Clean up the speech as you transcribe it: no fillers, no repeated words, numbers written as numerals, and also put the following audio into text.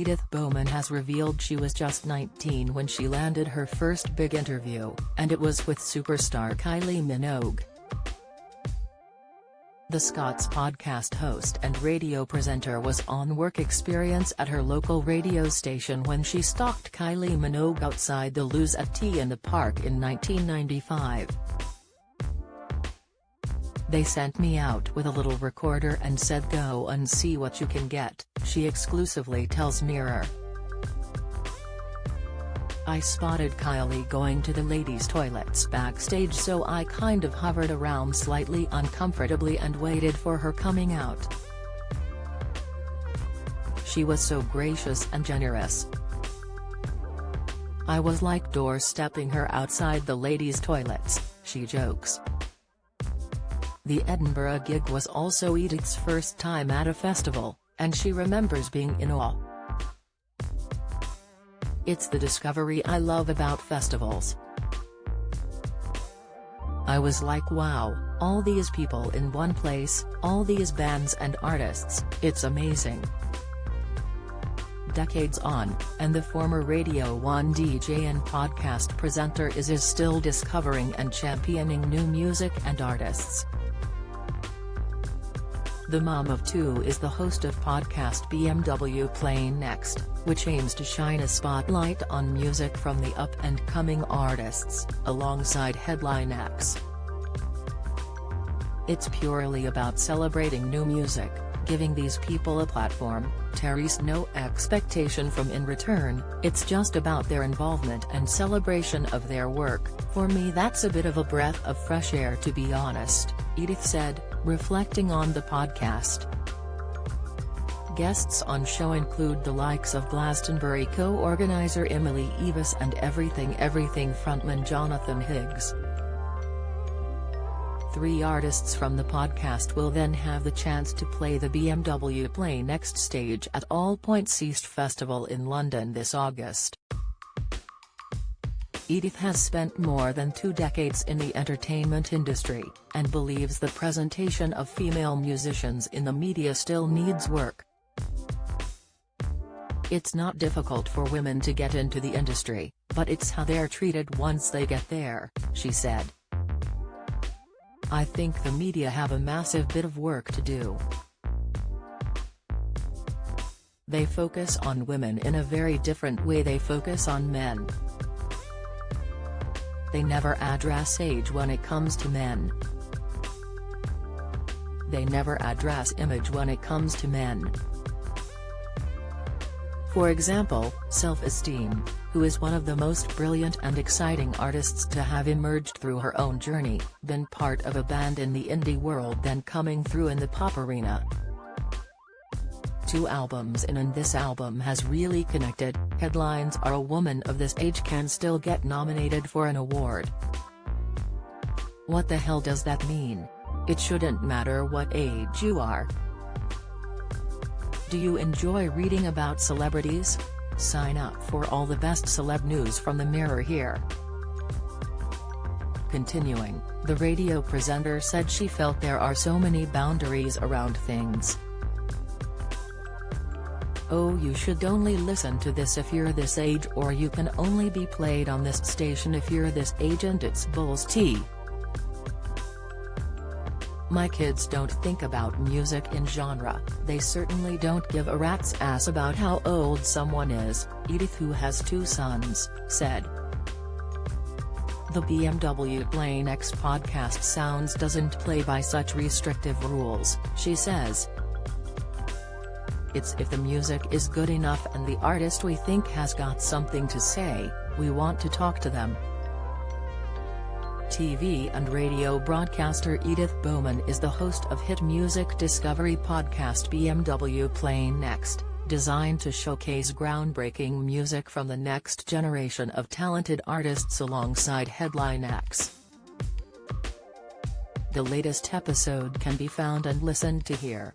Edith Bowman has revealed she was just 19 when she landed her first big interview, and it was with superstar Kylie Minogue. The Scots podcast host and radio presenter was on work experience at her local radio station when she stalked Kylie Minogue outside the Loos at Tea in the Park in 1995. "They sent me out with a little recorder and said go and see what you can get," she exclusively tells Mirror. "I spotted Kylie going to the ladies' toilets backstage, so I kind of hovered around slightly uncomfortably and waited for her coming out. She was so gracious and generous. I was like doorstepping her outside the ladies' toilets," she jokes. The Edinburgh gig was also Edith's first time at a festival, and she remembers being in awe. "It's the discovery I love about festivals. I was like, wow, all these people in one place, all these bands and artists, it's amazing." Decades on, and the former Radio 1 DJ and podcast presenter is still discovering and championing new music and artists. The mom of two is the host of podcast BMW Play Next, which aims to shine a spotlight on music from the up-and-coming artists, alongside headline acts. "It's purely about celebrating new music, giving these people a platform. There's no expectation from in return, it's just about their involvement and celebration of their work. For me that's a bit of a breath of fresh air, to be honest," Edith said, reflecting on the podcast. Guests on show include the likes of Glastonbury co-organizer Emily Evis and Everything Everything frontman Jonathan Higgs. 3 artists from the podcast will then have the chance to play the BMW Play Next stage at All Points East Festival in London this August. Edith has spent more than 2 decades in the entertainment industry, and believes the presentation of female musicians in the media still needs work. "It's not difficult for women to get into the industry, but it's how they're treated once they get there," she said. "I think the media have a massive bit of work to do. They focus on women in a very different way they focus on men. They never address age when it comes to men. They never address image when it comes to men. For example, Self-Esteem, who is one of the most brilliant and exciting artists to have emerged through her own journey, been part of a band in the indie world, then coming through in the pop arena. 2 albums in, and this album has really connected. Headlines are a woman of this age can still get nominated for an award. What the hell does that mean? It shouldn't matter what age you are. Do you enjoy reading about celebrities? Sign up for all the best celeb news from the Mirror here." Continuing, the radio presenter said she felt there are so many boundaries around things. "Oh, you should only listen to this if you're this age, or you can only be played on this station if you're this age, and it's bull's tea. My kids don't think about music in genre, they certainly don't give a rat's ass about how old someone is," Edith, who has 2 sons, said. The BMW Play Next podcast sounds doesn't play by such restrictive rules, she says. "It's if the music is good enough and the artist we think has got something to say, we want to talk to them." TV and radio broadcaster Edith Bowman is the host of hit music discovery podcast BMW Play Next, designed to showcase groundbreaking music from the next generation of talented artists alongside headline acts. The latest episode can be found and listened to here.